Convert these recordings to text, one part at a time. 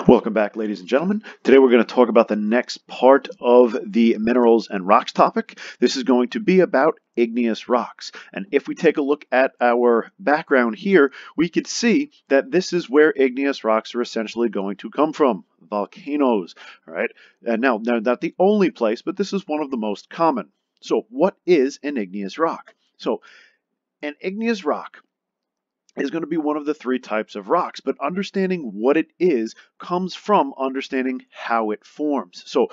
Welcome back, ladies and gentlemen. Today we're going to talk about the next part of the minerals and rocks topic. This is going to be about igneous rocks. And if we take a look at our background here, we can see that this is where igneous rocks are essentially going to come from. Volcanoes, all right? And now, they're not the only place, but this is one of the most common. So what is an igneous rock? So an igneous rock is going to be one of the three types of rocks, but understanding what it is comes from understanding how it forms. So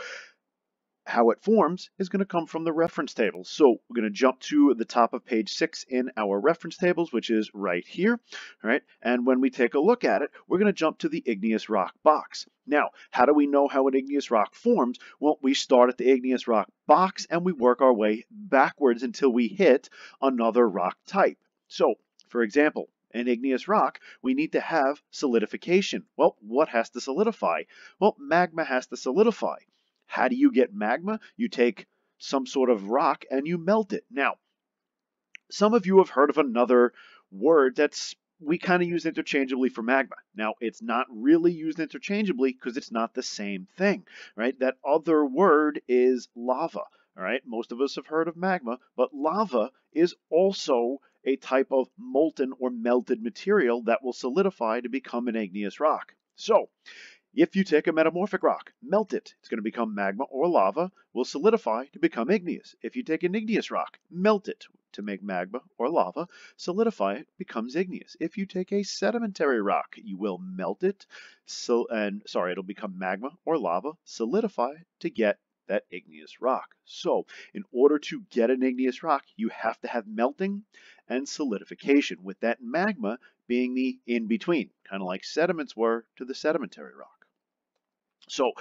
how it forms is going to come from the reference tables. So we're going to jump to the top of page 6 in our reference tables, which is right here. All right, and when we take a look at it, we're going to jump to the igneous rock box. Now, how do we know how an igneous rock forms? Well, we start at the igneous rock box and we work our way backwards until we hit another rock type. So, for example, an igneous rock, we need to have solidification. Well, what has to solidify? Well, magma has to solidify. How do you get magma? You take some sort of rock and you melt it. Now, some of you have heard of another word we kind of use interchangeably for magma. Now, it's not really used interchangeably because it's not the same thing, right? That other word is lava, all right? Most of us have heard of magma, but lava is also a type of molten or melted material that will solidify to become an igneous rock. So, if you take a metamorphic rock, melt it, it's going to become magma or lava, will solidify to become igneous. If you take an igneous rock, melt it to make magma or lava, solidify it, becomes igneous. If you take a sedimentary rock, you will melt it, it'll become magma or lava, solidify to get that igneous rock. So, in order to get an igneous rock, you have to have melting and solidification, with that magma being the in-between, kind of like sediments were to the sedimentary rock. So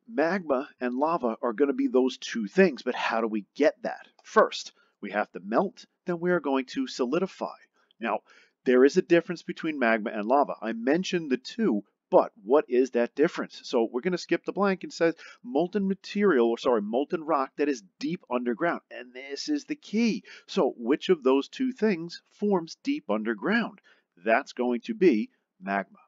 magma and lava are going to be those two things, but how do we get that? First, we have to melt, then we are going to solidify. Now, there is a difference between magma and lava. I mentioned the two, but what is that difference? So we're going to skip the blank and say molten rock that is deep underground. And this is the key. So which of those two things forms deep underground? That's going to be magma.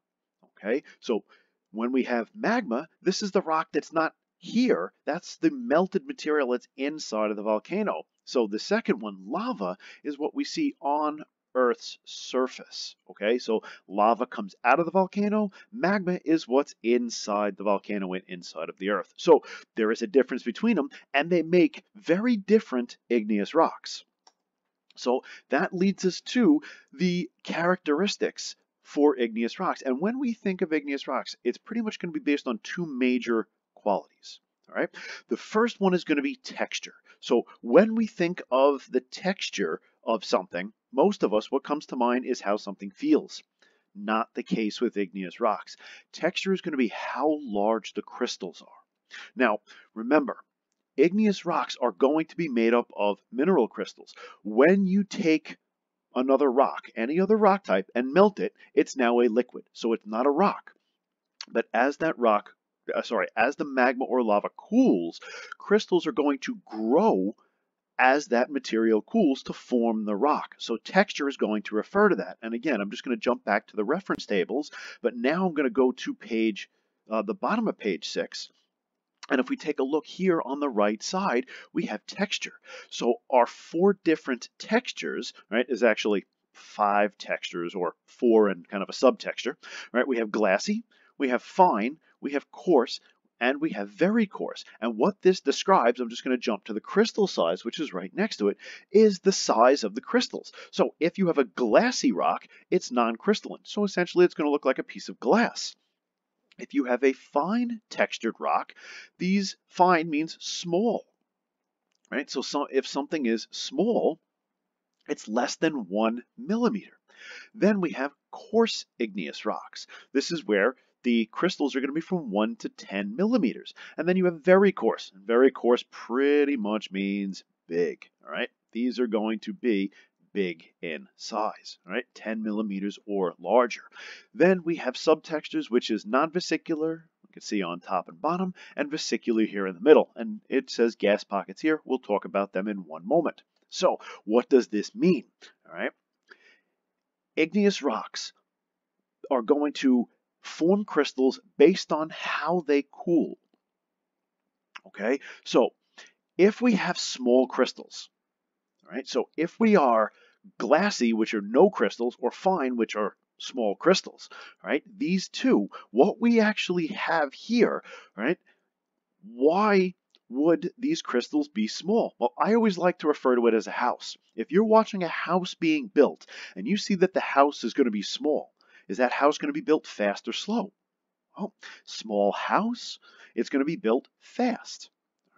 Okay, so when we have magma, this is the rock that's not here. That's the melted material that's inside of the volcano. So the second one, lava, is what we see on Earth's surface. Okay, so lava comes out of the volcano. Magma is what's inside the volcano and inside of the Earth. So there is a difference between them, and they make very different igneous rocks. So that leads us to the characteristics for igneous rocks. And when we think of igneous rocks, it's pretty much going to be based on two major qualities. All right. The first one is going to be texture. So when we think of the texture of something, most of us, what comes to mind is how something feels. Not the case with igneous rocks. Texture is going to be how large the crystals are. Now, remember, igneous rocks are going to be made up of mineral crystals. When you take another rock, any other rock type, and melt it, it's now a liquid. So it's not a rock. But as that as the magma or lava cools, crystals are going to grow as that material cools to form the rock. So texture is going to refer to that. And again, I'm just going to jump back to the reference tables, but now I'm going to go to the bottom of page 6. And if we take a look here on the right side, we have texture. So our 4 different textures, right, is actually 5 textures, or 4 and kind of a subtexture, right? We have glassy, we have fine, we have coarse, and we have very coarse. And what this describes, I'm just going to jump to the crystal size, which is right next to it, is the size of the crystals. So if you have a glassy rock, it's non-crystalline. So essentially it's going to look like a piece of glass. If you have a fine textured rock, fine means small, right? So if something is small, it's less than 1 millimeter. Then we have coarse igneous rocks. This is where the crystals are going to be from 1 to 10 millimeters. And then you have very coarse. And very coarse pretty much means big, all right? These are going to be big in size, right? 10 millimeters or larger. Then we have subtextures, which is non-vesicular, you can see on top and bottom, and vesicular here in the middle. And it says gas pockets here. We'll talk about them in one moment. So what does this mean? All right. Igneous rocks are going to form crystals based on how they cool. Okay, so if we have small crystals, right? So if we are glassy, which are no crystals, or fine, which are small crystals, right? These two, what we actually have here, right? Why would these crystals be small? Well, I always like to refer to it as a house. If you're watching a house being built and you see that the house is going to be small, is that house going to be built fast or slow? Oh, small house, it's going to be built fast.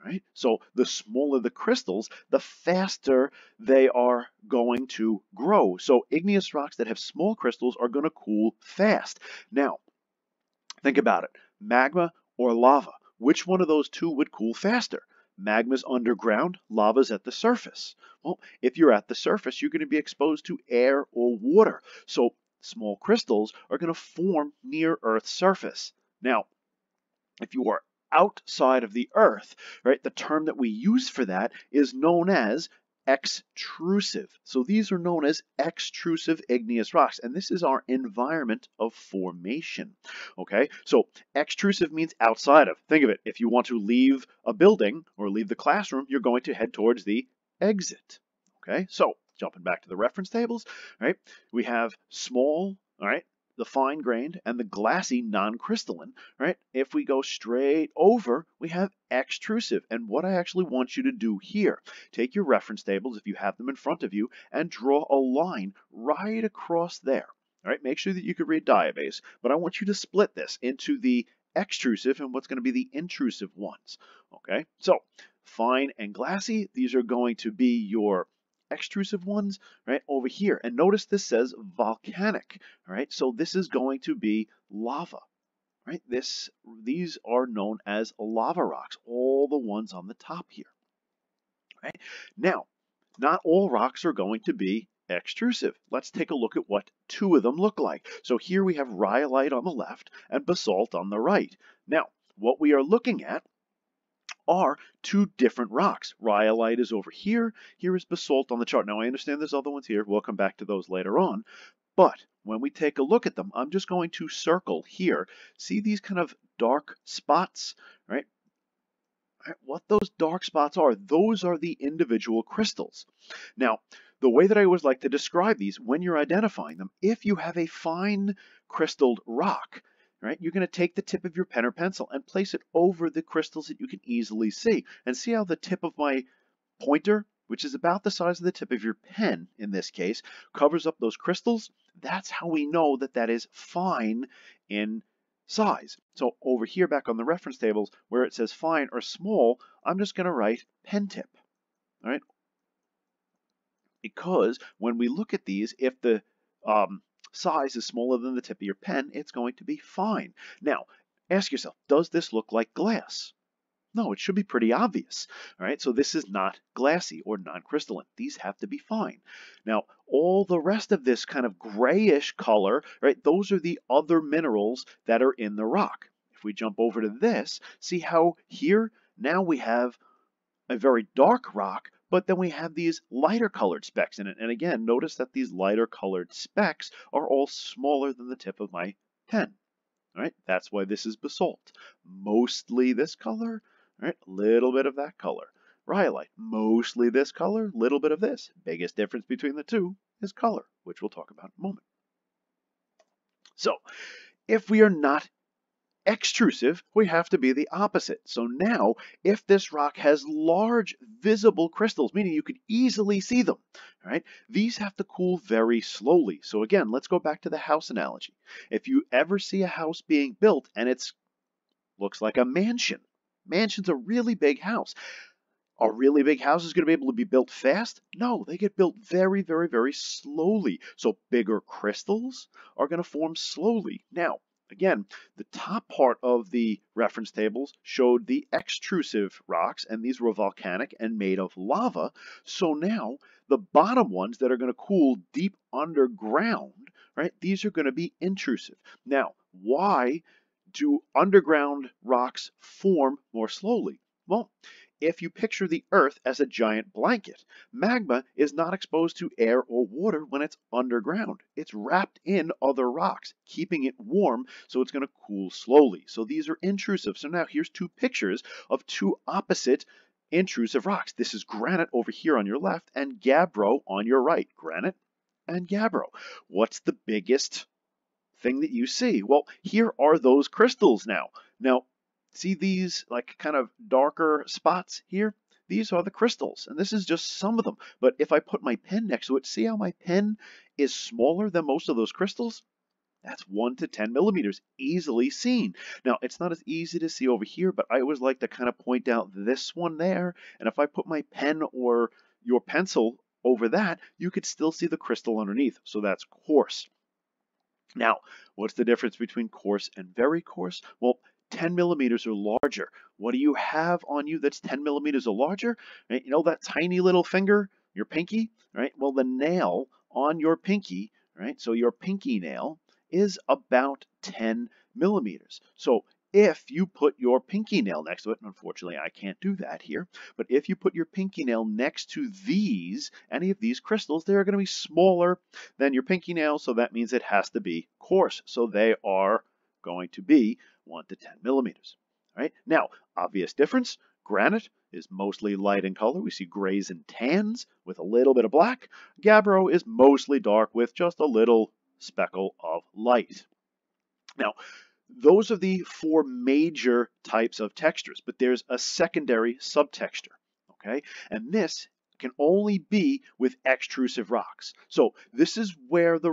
Right? So the smaller the crystals, the faster they are going to grow. So igneous rocks that have small crystals are going to cool fast. Now, think about it. Magma or lava. Which one of those two would cool faster? Magma's underground, lava's at the surface. Well, if you're at the surface, you're going to be exposed to air or water. So small crystals are going to form near Earth's surface. Now, if you are outside of the Earth, right, the term that we use for that is known as extrusive. So these are known as extrusive igneous rocks, and this is our environment of formation. Okay, so extrusive means outside of. Think of it, if you want to leave a building or leave the classroom, you're going to head towards the exit. Okay, so jumping back to the reference tables, right, we have small, all right, the fine-grained and the glassy non-crystalline, right? If we go straight over, we have extrusive. And what I actually want you to do here, take your reference tables if you have them in front of you and draw a line right across there. All right, make sure that you can read diabase, but I want you to split this into the extrusive and what's going to be the intrusive ones. Okay, so fine and glassy, these are going to be your extrusive ones right over here, and notice this says volcanic. All right, so this is going to be lava, right? These are known as lava rocks, all the ones on the top here, right? Now, not all rocks are going to be extrusive. Let's take a look at what two of them look like. So here we have rhyolite on the left and basalt on the right. Now, what we are looking at are two different rocks. Rhyolite is over here. Here is basalt on the chart. Now, I understand there's other ones here. We'll come back to those later on. But when we take a look at them, I'm just going to circle here. See these kind of dark spots, right? What those dark spots are, those are the individual crystals. Now, the way that I always like to describe these when you're identifying them, if you have a fine crystalled rock, right, you're going to take the tip of your pen or pencil and place it over the crystals that you can easily see. And see how the tip of my pointer, which is about the size of the tip of your pen in this case, covers up those crystals? That's how we know that that is fine in size. So over here back on the reference tables where it says fine or small, I'm just going to write pen tip. All right? Because when we look at these, if the size is smaller than the tip of your pen, it's going to be fine. Now, ask yourself, does this look like glass? No, it should be pretty obvious. All right, so this is not glassy or non-crystalline. These have to be fine. Now, all the rest of this kind of grayish color, right, those are the other minerals that are in the rock. If we jump over to this, see how here now we have a very dark rock, but then we have these lighter colored specks in it. And again, notice that these lighter colored specks are all smaller than the tip of my pen. All right, that's why this is basalt. Mostly this color, right? A little bit of that color. Rhyolite, mostly this color, little bit of this. Biggest difference between the two is color, which we'll talk about in a moment. So, if we are not extrusive, we have to be the opposite. So now, if this rock has large visible crystals, meaning you could easily see them, right? These have to cool very slowly. So again, let's go back to the house analogy. If you ever see a house being built and it looks like a mansion, mansion's a really big house. Are really big houses going to be able to be built fast? No, they get built very, very, very slowly. So bigger crystals are going to form slowly. Now, again, the top part of the reference tables showed the extrusive rocks, and these were volcanic and made of lava. So now, the bottom ones that are going to cool deep underground, right, these are going to be intrusive. Now, why do underground rocks form more slowly? Well, if you picture the Earth as a giant blanket, magma is not exposed to air or water when it's underground. It's wrapped in other rocks, keeping it warm, so it's going to cool slowly. So these are intrusive. So now here's two pictures of two opposite intrusive rocks. This is granite over here on your left and gabbro on your right. Granite and gabbro. What's the biggest thing that you see? Well, here are those crystals now. Now, see these like kind of darker spots here? These are the crystals, and this is just some of them. But if I put my pen next to it, see how my pen is smaller than most of those crystals? That's 1 to 10 millimeters, easily seen. Now, it's not as easy to see over here, but I always like to kind of point out this one there, and if I put my pen or your pencil over that, you could still see the crystal underneath, so that's coarse. Now, what's the difference between coarse and very coarse? Well, 10 millimeters or larger. What do you have on you that's 10 millimeters or larger? Right? You know that tiny little finger, your pinky, right? Well, the nail on your pinky, right? So your pinky nail is about 10 millimeters. So if you put your pinky nail next to it, and unfortunately I can't do that here, but if you put your pinky nail next to these, any of these crystals, they're going to be smaller than your pinky nail, so that means it has to be coarse. So they are going to be 1 to 10 millimeters. All right? Now, obvious difference, granite is mostly light in color. We see grays and tans with a little bit of black. Gabbro is mostly dark with just a little speckle of light. Now, those are the four major types of textures, but there's a secondary subtexture, okay? And this can only be with extrusive rocks. So this is where the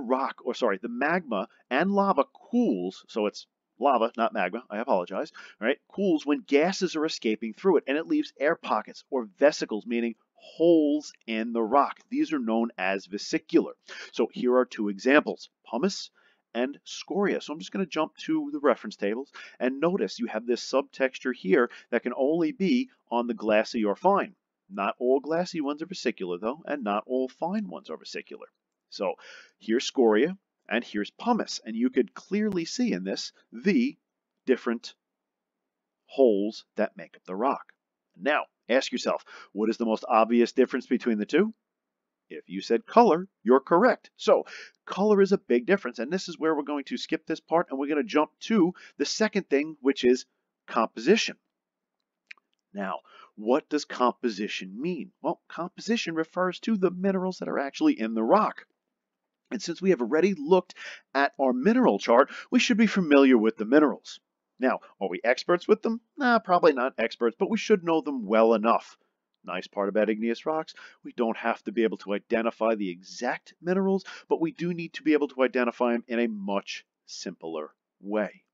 magma and lava cools, so it's lava, not magma, I apologize, all right, cools when gases are escaping through it, and it leaves air pockets or vesicles, meaning holes in the rock. These are known as vesicular. So here are two examples, pumice and scoria. So I'm just going to jump to the reference tables and notice you have this subtexture here that can only be on the glassy or fine. Not all glassy ones are vesicular though, and not all fine ones are vesicular. So here's scoria and here's pumice, and you could clearly see in this the different holes that make up the rock. Now, ask yourself, what is the most obvious difference between the two? If you said color, you're correct. So color is a big difference, and this is where we're going to skip this part and we're going to jump to the second thing, which is composition. Now, what does composition mean? Well, composition refers to the minerals that are actually in the rock. And since we have already looked at our mineral chart, we should be familiar with the minerals. Now, are we experts with them? Nah, probably not experts, but we should know them well enough. Nice part about igneous rocks, we don't have to be able to identify the exact minerals, but we do need to be able to identify them in a much simpler way.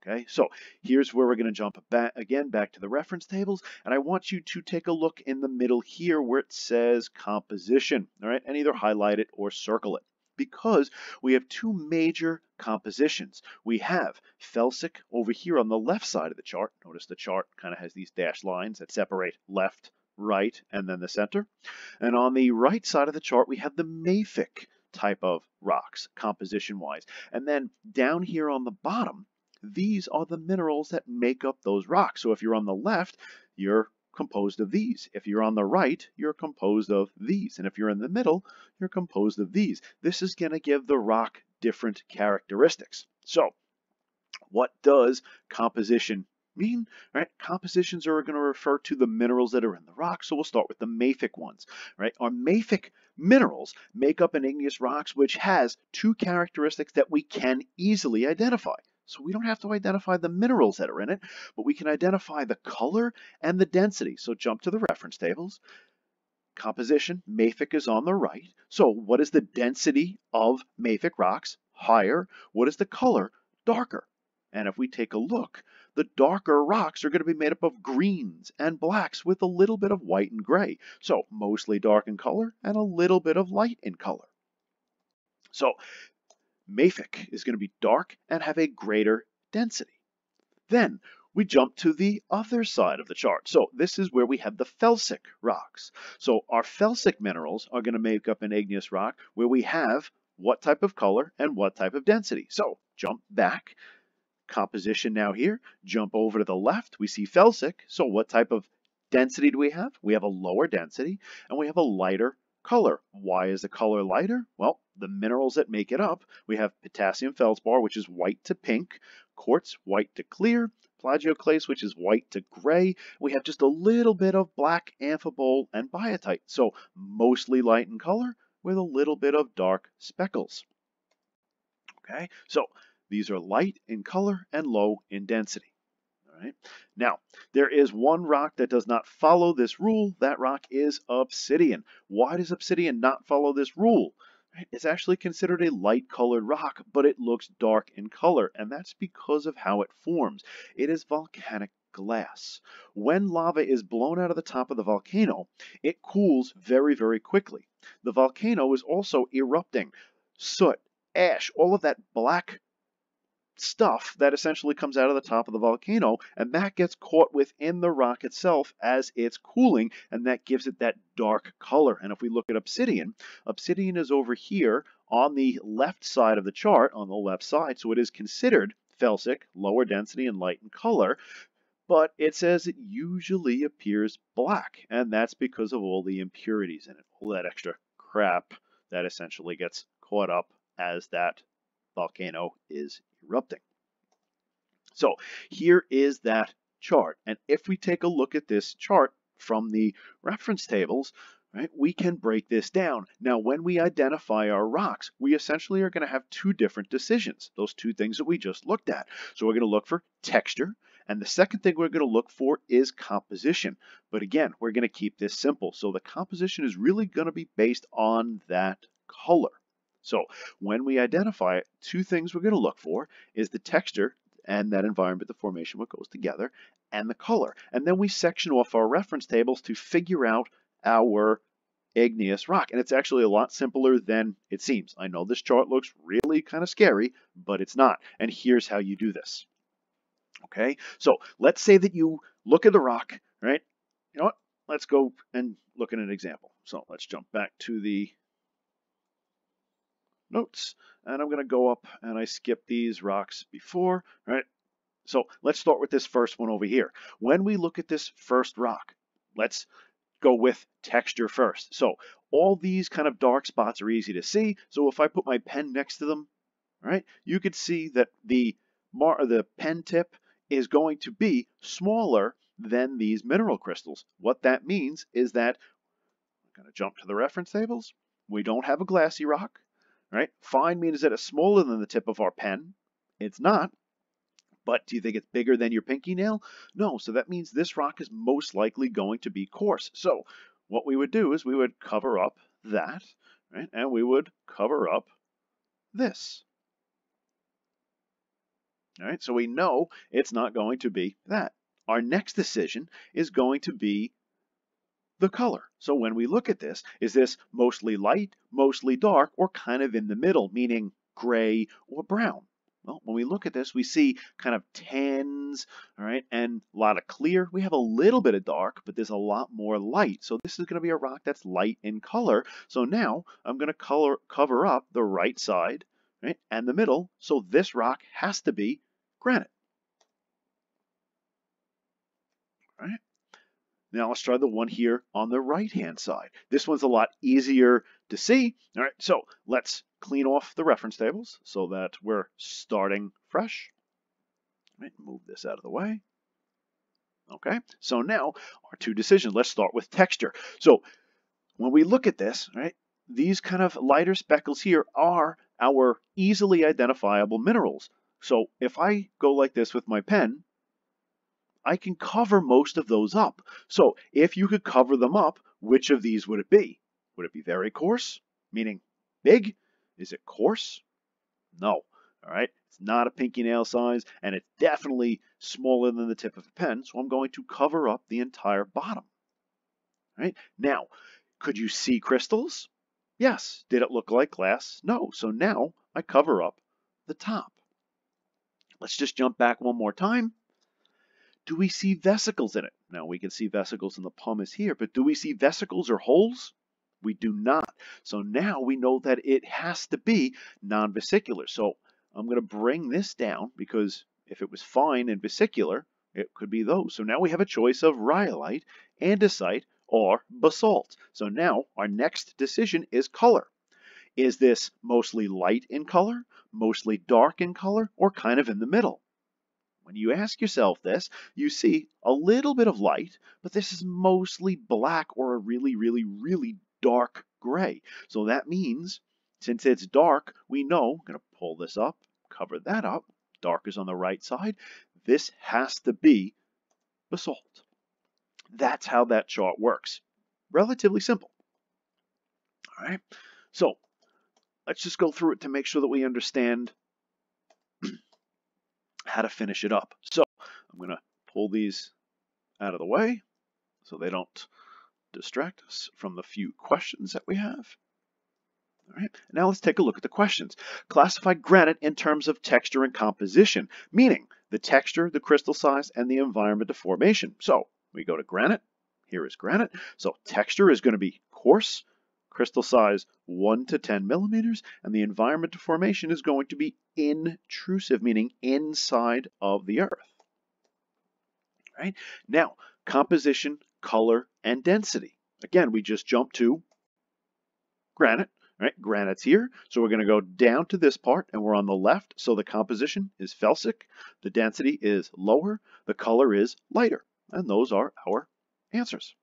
Okay, so here's where we're going to jump back to the reference tables, and I want you to take a look in the middle here where it says composition, all right, and either highlight it or circle it. Because we have two major compositions. We have felsic over here on the left side of the chart. Notice the chart kind of has these dashed lines that separate left, right, and then the center. And on the right side of the chart, we have the mafic type of rocks, composition-wise. And then down here on the bottom, these are the minerals that make up those rocks. So if you're on the left, you're composed of these. If you're on the right, you're composed of these. And if you're in the middle, you're composed of these. This is going to give the rock different characteristics. So what does composition mean? Right? Compositions are going to refer to the minerals that are in the rock. So we'll start with the mafic ones. Right? Our mafic minerals make up an igneous rocks which has two characteristics that we can easily identify. So we don't have to identify the minerals that are in it, but we can identify the color and the density. So jump to the reference tables. Composition, mafic is on the right. So what is the density of mafic rocks? Higher. What is the color? Darker. And if we take a look, the darker rocks are going to be made up of greens and blacks with a little bit of white and gray. So mostly dark in color and a little bit of light in color. So mafic is going to be dark and have a greater density. Then we jump to the other side of the chart. So this is where we have the felsic rocks. So our felsic minerals are going to make up an igneous rock where we have what type of color and what type of density. So jump back, composition now here, jump over to the left, we see felsic. So what type of density do we have? We have a lower density, and we have a lighter color. Why is the color lighter? Well, the minerals that make it up, we have potassium feldspar, which is white to pink, quartz, white to clear, plagioclase, which is white to gray. We have just a little bit of black amphibole and biotite, so mostly light in color with a little bit of dark speckles. Okay, so these are light in color and low in density. All right. Now, there is one rock that does not follow this rule. That rock is obsidian. Why does obsidian not follow this rule? Right? It's actually considered a light colored rock, but it looks dark in color, and that's because of how it forms. It is volcanic glass. When lava is blown out of the top of the volcano, it cools very, very quickly. The volcano is also erupting. Soot, ash, all of that black stuff that essentially comes out of the top of the volcano, and that gets caught within the rock itself as it's cooling, and that gives it that dark color. And if we look at obsidian, obsidian is over here on the left side of the chart, on the left side, so it is considered felsic, lower density and light in color, but it says it usually appears black, and that's because of all the impurities in it, all that extra crap that essentially gets caught up as that volcano is erupting. So here is that chart, and if we take a look at this chart from the reference tables, right, we can break this down. Now, when we identify our rocks, we essentially are going to have two different decisions, those two things that we just looked at. So we're going to look for texture, and the second thing we're going to look for is composition. But again, we're going to keep this simple. So the composition is really going to be based on that color. So when we identify it, two things we're going to look for is the texture and that environment, the formation, what goes together, and the color. And then we section off our reference tables to figure out our igneous rock. And it's actually a lot simpler than it seems. I know this chart looks really kind of scary, but it's not. And here's how you do this. Okay, so let's say that you look at the rock, right? You know what? Let's go and look at an example. So let's jump back to the notes, and I'm going to go up and I skip these rocks before, right? So let's start with this first one over here. When we look at this first rock, let's go with texture first. So all these kind of dark spots are easy to see. So if I put my pen next to them, right, you could see that the pen tip is going to be smaller than these mineral crystals. What that means is that, I'm going to jump to the reference tables. We don't have a glassy rock. Right? Fine means that it's smaller than the tip of our pen. It's not. But do you think it's bigger than your pinky nail? No. So that means this rock is most likely going to be coarse. So what we would do is we would cover up that, right? And we would cover up this. All right? So we know it's not going to be that. Our next decision is going to be the color. So when we look at this, is this mostly light, mostly dark, or kind of in the middle, meaning gray or brown? Well, when we look at this, we see kind of tans, all right, and a lot of clear. We have a little bit of dark, but there's a lot more light. So this is going to be a rock that's light in color. So now I'm going to cover up the right side, right, and the middle. So this rock has to be granite. All right. Now let's try the one here on the right-hand side. This one's a lot easier to see. All right, so let's clean off the reference tables so that we're starting fresh. All right, move this out of the way. Okay, so now our two decisions. Let's start with texture. So when we look at this, right, these kind of lighter speckles here are our easily identifiable minerals. So if I go like this with my pen, I can cover most of those up. So if you could cover them up, which of these would it be? Would it be very coarse, meaning big? Is it coarse? No. All right. It's not a pinky nail size, and it's definitely smaller than the tip of a pen, so I'm going to cover up the entire bottom. All right. Now, could you see crystals? Yes. Did it look like glass? No. So now I cover up the top. Let's just jump back one more time. Do we see vesicles in it? Now we can see vesicles in the pumice here, but do we see vesicles or holes? We do not. So now we know that it has to be non-vesicular. So I'm going to bring this down because if it was fine and vesicular, It could be those. So now we have a choice of rhyolite, andesite, or basalt. So now our next decision is color. Is this mostly light in color, mostly dark in color, or kind of in the middle? When you ask yourself this, you see a little bit of light, but this is mostly black or a really, really, really dark gray. So that means, since it's dark, we know, I'm going to pull this up, cover that up, dark is on the right side, this has to be basalt. That's how that chart works. Relatively simple. All right, so let's just go through it to make sure that we understand how to finish it up. So I'm going to pull these out of the way so they don't distract us from the few questions that we have. All right, now let's take a look at the questions. Classify granite in terms of texture and composition, meaning the texture, the crystal size, and the environment of formation. So we go to granite. Here is granite. So texture is going to be coarse, crystal size 1 to 10 millimeters, and the environment of formation is going to be intrusive, meaning inside of the earth. All right, now composition, color, and density. Again, we just jump to granite. Right, granite's here, so we're going to go down to this part, and we're on the left, so the composition is felsic, the density is lower, the color is lighter, and those are our answers.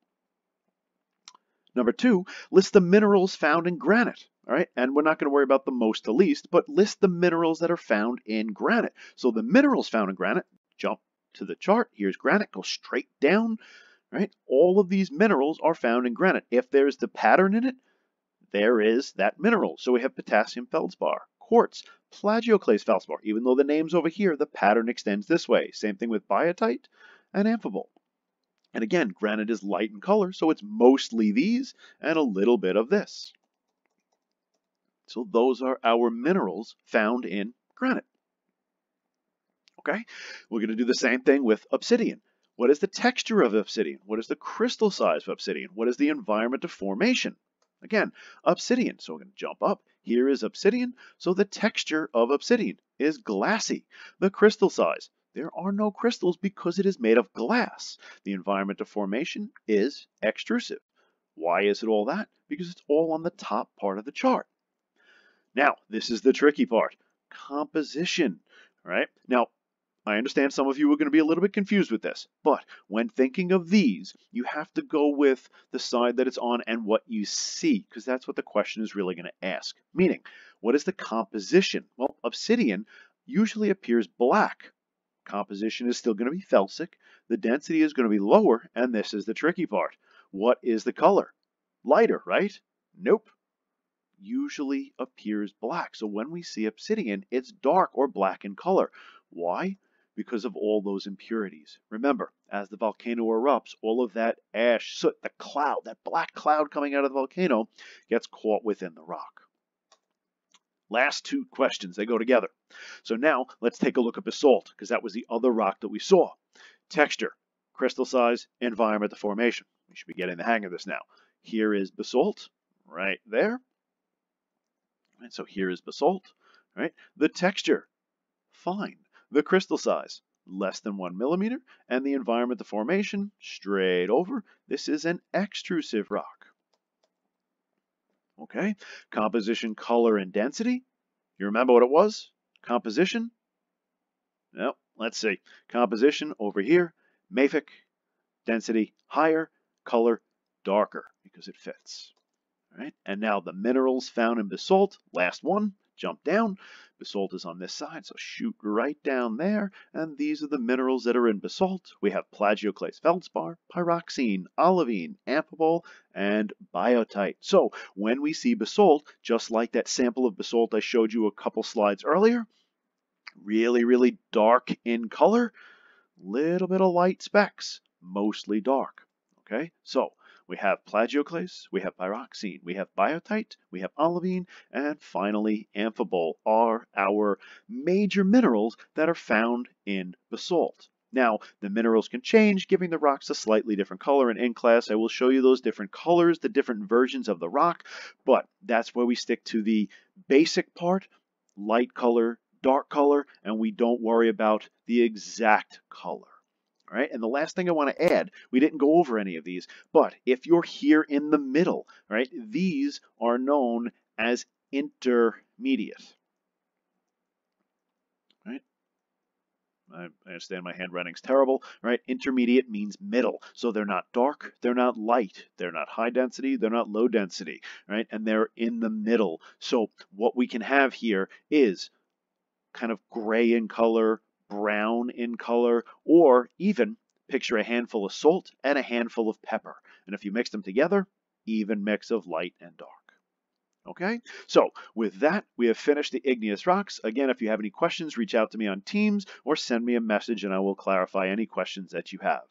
Number 2, list the minerals found in granite. All right, and we're not going to worry about the most to least, but list the minerals that are found in granite. So the minerals found in granite, jump to the chart, here's granite, go straight down, right? All of these minerals are found in granite. If there's the pattern in it, there is that mineral. So we have potassium feldspar, quartz, plagioclase feldspar. Even though the name's over here, the pattern extends this way. Same thing with biotite and amphibole. And again, granite is light in color, so it's mostly these and a little bit of this. So those are our minerals found in granite. Okay, we're going to do the same thing with obsidian. What is the texture of obsidian? What is the crystal size of obsidian? What is the environment of formation? Again, obsidian. So we're going to jump up. Here is obsidian. So the texture of obsidian is glassy. The crystal size. There are no crystals because it is made of glass. The environment of formation is extrusive. Why is it all that? Because it's all on the top part of the chart. Now, this is the tricky part. Composition. All right. Now, I understand some of you are going to be a little bit confused with this, but when thinking of these, you have to go with the side that it's on and what you see, because that's what the question is really going to ask. Meaning, what is the composition? Well, obsidian usually appears black. Composition is still going to be felsic. The density is going to be lower, and this is the tricky part. What is the color? Lighter, right? Nope. Usually appears black. So when we see obsidian, it's dark or black in color. Why? Because of all those impurities. Remember, as the volcano erupts, all of that ash, soot, the cloud, that black cloud coming out of the volcano gets caught within the rock. Last two questions, they go together. So now let's take a look at basalt, because that was the other rock that we saw. Texture, crystal size, environment, the formation. We should be getting the hang of this now. Here is basalt, right there. And so here is basalt, right? The texture, fine. The crystal size, less than 1 millimeter, and the environment, the formation, straight over. This is an extrusive rock. Okay, composition, color, and density. You remember what it was? Composition? No, let's see. Composition over here, mafic, density higher, color darker, because it fits. All right, and now the minerals found in basalt, last one, jump down. Basalt is on this side, so shoot right down there. And these are the minerals that are in basalt. We have plagioclase feldspar, pyroxene, olivine, amphibole, and biotite. So when we see basalt, just like that sample of basalt I showed you a couple slides earlier, really, really dark in color, little bit of light specks, mostly dark. Okay, so we have plagioclase, we have pyroxene, we have biotite, we have olivine, and finally amphibole are our major minerals that are found in basalt. Now, the minerals can change, giving the rocks a slightly different color, and in class I will show you those different colors, the different versions of the rock, but that's where we stick to the basic part, light color, dark color, and we don't worry about the exact color. All right, and the last thing I want to add, we didn't go over any of these, but if you're here in the middle, right, these are known as intermediate. Right? I understand my handwriting's terrible, right? Intermediate means middle. So they're not dark, they're not light, they're not high density, they're not low density, right? And they're in the middle. So what we can have here is kind of gray in color, brown in color, or even picture a handful of salt and a handful of pepper. And if you mix them together, even mix of light and dark. Okay, so with that, we have finished the igneous rocks. Again, if you have any questions, reach out to me on Teams or send me a message and I will clarify any questions that you have.